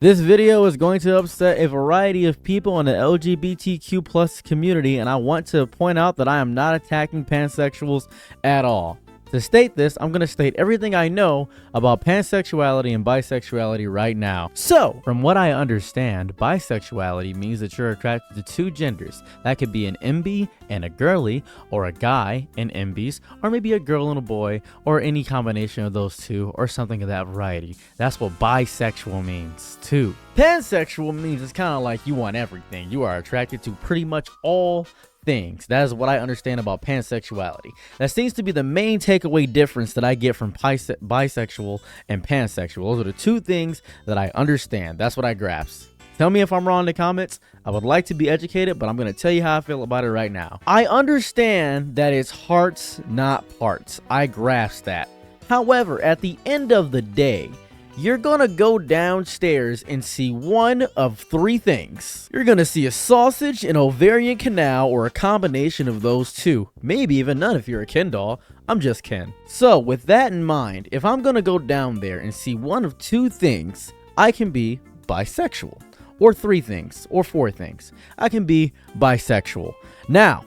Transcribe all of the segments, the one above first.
This video is going to upset a variety of people in the LGBTQ plus community, and I want to point out that I am not attacking pansexuals at all. To state this, I'm going to state everything I know about pansexuality and bisexuality right now. So, from what I understand, bisexuality means that you're attracted to two genders. That could be an MB and a girly, or a guy and MBs, or maybe a girl and a boy, or any combination of those two, or something of that variety. That's what bisexual means, too. Pansexual means it's kind of like you want everything. You are attracted to pretty much all things. That is what I understand about pansexuality. That seems to be the main takeaway difference that I get from bisexual and pansexual. Those are the two things that I understand. That's what I grasp. Tell me if I'm wrong in the comments. I would like to be educated, but I'm going to tell you how I feel about it right now. I understand that it's hearts, not parts. I grasp that. However, at the end of the day, you're gonna go downstairs and see one of three things. You're gonna see a sausage, an ovarian canal, or a combination of those two. Maybe even none if you're a Ken doll. I'm just Ken. So with that in mind, if I'm gonna go down there and see one of two things, I can be bisexual. Or three things, or four things. I can be bisexual. Now,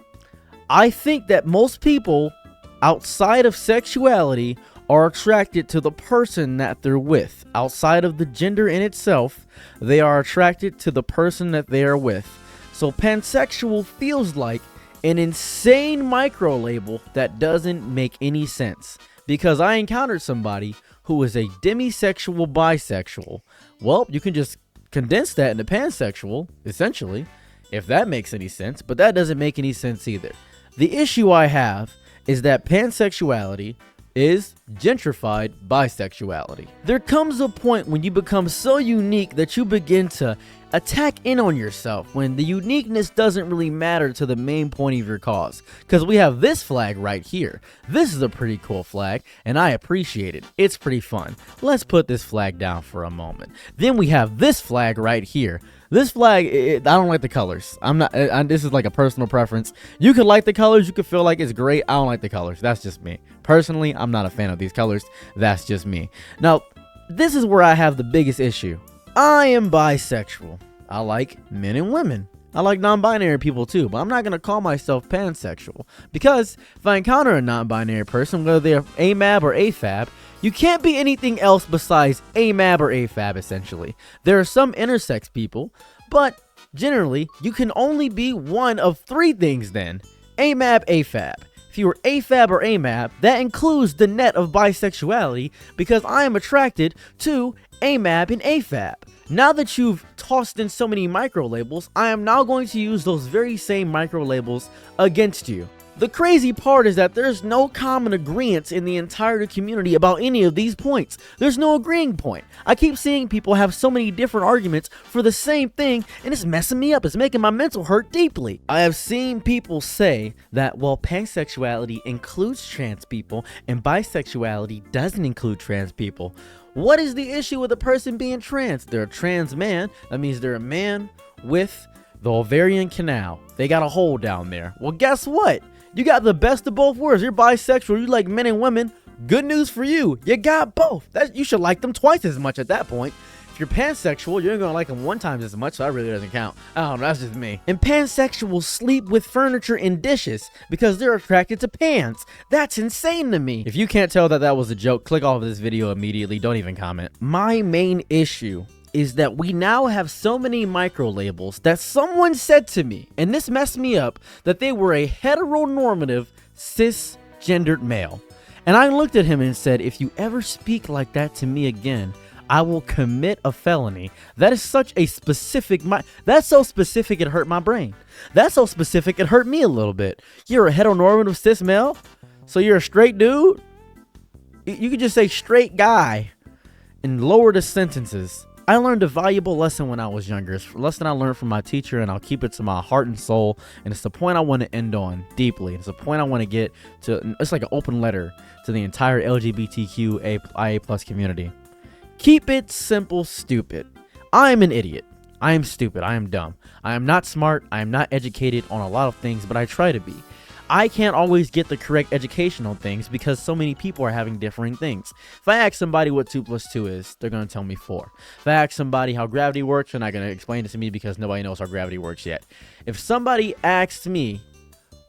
I think that most people outside of sexuality are attracted to the person that they're with. Outside of the gender in itself, they are attracted to the person that they are with. So pansexual feels like an insane micro label that doesn't make any sense. Because I encountered somebody who is a demisexual bisexual. Well, you can just condense that into pansexual, essentially, if that makes any sense, but that doesn't make any sense either. The issue I have is that pansexuality is gentrified bisexuality. There comes a point when you become so unique that you begin to attack in on yourself when the uniqueness doesn't really matter to the main point of your cause. Because we have this flag right here. This is a pretty cool flag and I appreciate it. It's pretty fun. Let's put this flag down for a moment. Then we have this flag right here. This flag, I don't like the colors. This is like a personal preference. You could like the colors. You could feel like it's great. I don't like the colors. That's just me. Personally, I'm not a fan of these colors. That's just me. Now, this is where I have the biggest issue. I am bisexual. I like men and women. I like non-binary people too, but I'm not going to call myself pansexual. Because if I encounter a non-binary person, whether they're AMAB or AFAB, you can't be anything else besides AMAB or AFAB, essentially. There are some intersex people, but generally, you can only be one of three things then. AMAB, AFAB. If you were AFAB or AMAB, that includes the net of bisexuality because I am attracted to AMAB and AFAB. Now that you've tossed in so many micro labels, I am now going to use those very same micro labels against you. The crazy part is that there's no common agreement in the entire community about any of these points. There's no agreeing point. I keep seeing people have so many different arguments for the same thing, and it's messing me up. It's making my mental hurt deeply. I have seen people say that, well, pansexuality includes trans people and bisexuality doesn't include trans people. What is the issue with a person being trans? They're a trans man. That means they're a man with the ovarian canal. They got a hole down there. Well, guess what? You got the best of both worlds. You're bisexual. You like men and women. Good news for you. You got both. You should like them twice as much at that point. If you're pansexual, you're going to like them one time as much, so that really doesn't count. I don't know, that's just me. And pansexuals sleep with furniture and dishes because they're attracted to pans. That's insane to me. If you can't tell that that was a joke, click off of this video immediately. Don't even comment. My main issue is that we now have so many micro labels that someone said to me, and this messed me up, that they were a heteronormative cisgendered male. And I looked at him and said, if you ever speak like that to me again, I will commit a felony. That is such a specific, that's so specific it hurt my brain. That's so specific it hurt me a little bit. You're a heteronormative cis male? So you're a straight dude? You could just say straight guy and lower the sentences. I learned a valuable lesson when I was younger. It's a lesson I learned from my teacher, and I'll keep it to my heart and soul. And it's the point I want to end on deeply. It's the point I want to get to. It's like an open letter to the entire LGBTQIA plus community. Keep it simple, stupid. I am an idiot. I am stupid. I am dumb. I am not smart. I am not educated on a lot of things, but I try to be. I can't always get the correct education on things because so many people are having differing things. If I ask somebody what 2 plus 2 is, they're going to tell me 4. If I ask somebody how gravity works, they're not going to explain it to me because nobody knows how gravity works yet. If somebody asks me,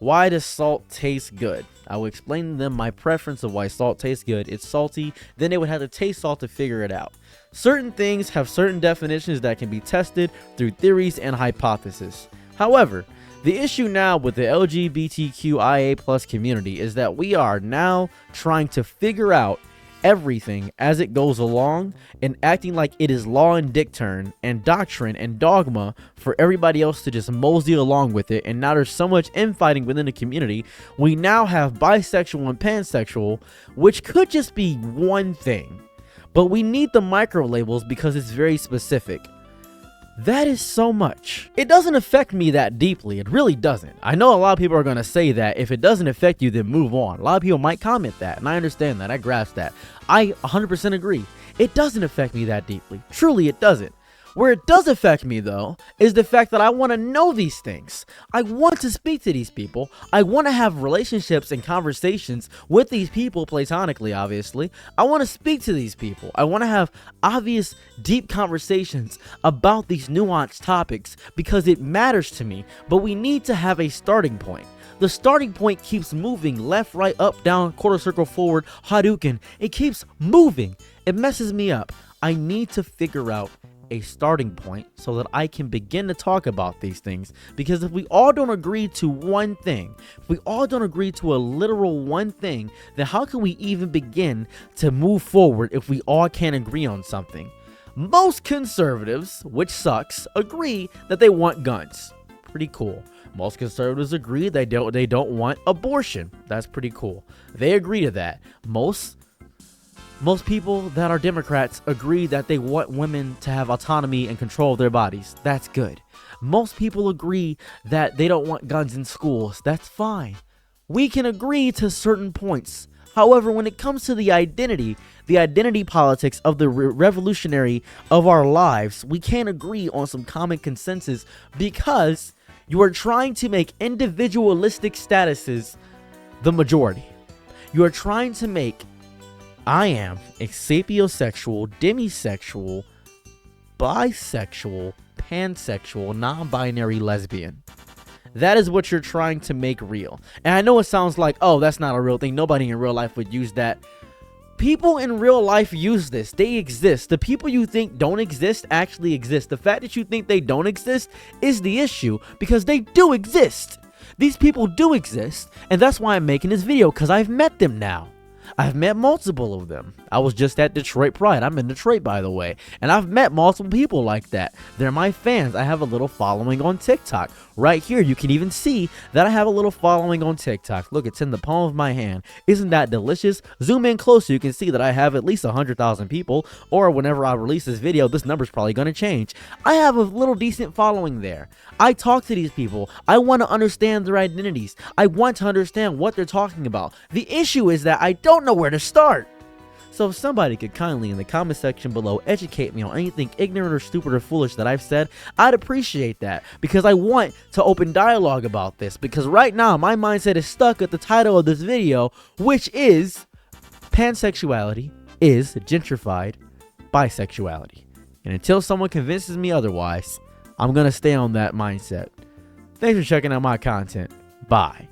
why does salt taste good? I will explain to them my preference of why salt tastes good. It's salty. Then they would have to taste salt to figure it out. Certain things have certain definitions that can be tested through theories and hypotheses. However, the issue now with the LGBTQIA plus community is that we are now trying to figure out everything as it goes along and acting like it is law and dictum and doctrine and dogma for everybody else to just mosey along with it. And now there's so much infighting within the community. We now have bisexual and pansexual, which could just be one thing, but we need the micro labels because it's very specific. That is so much. It doesn't affect me that deeply. It really doesn't. I know a lot of people are going to say that if it doesn't affect you, then move on. A lot of people might comment that, and I understand that. I grasp that. I 100% agree. It doesn't affect me that deeply. Truly, it doesn't. Where it does affect me, though, is the fact that I want to know these things. I want to speak to these people. I want to have relationships and conversations with these people, platonically, obviously. I want to speak to these people. I want to have obvious, deep conversations about these nuanced topics because it matters to me, but we need to have a starting point. The starting point keeps moving left, right, up, down, quarter circle, forward, Hadouken. It keeps moving. It messes me up. I need to figure out a starting point so that I can begin to talk about these things, because if we all don't agree to one thing, if we all don't agree to a literal one thing, then how can we even begin to move forward if we all can't agree on something? Most conservatives, which sucks, agree that they want guns. Pretty cool. Most conservatives agree they don't want abortion. That's pretty cool. They agree to that. Most people that are Democrats agree that they want women to have autonomy and control of their bodies. That's good. Most people agree that they don't want guns in schools. That's fine. We can agree to certain points. However, when it comes to the identity politics of the revolutionary of our lives, we can't agree on some common consensus because you are trying to make individualistic statuses the majority. You are trying to make I am a sapiosexual, demisexual, bisexual, pansexual, non-binary lesbian. That is what you're trying to make real. And I know it sounds like, oh, that's not a real thing. Nobody in real life would use that. People in real life use this. They exist. The people you think don't exist actually exist. The fact that you think they don't exist is the issue, because they do exist. These people do exist, and that's why I'm making this video, because I've met them now. I've met multiple of them. I was just at Detroit Pride. I'm in Detroit, by the way. And I've met multiple people like that. They're my fans. I have a little following on TikTok. Right here, you can even see that I have a little following on TikTok. Look, it's in the palm of my hand. Isn't that delicious? Zoom in closer, you can see that I have at least 100,000 people. Or whenever I release this video, this number's probably going to change. I have a little decent following there. I talk to these people. I want to understand their identities. I want to understand what they're talking about. The issue is that I don't know where to start. So if somebody could kindly in the comment section below educate me on anything ignorant or stupid or foolish that I've said, I'd appreciate that, because I want to open dialogue about this, because right now my mindset is stuck at the title of this video, which is Pansexuality is Gentrified Bisexuality. And until someone convinces me otherwise, I'm going to stay on that mindset. Thanks for checking out my content. Bye.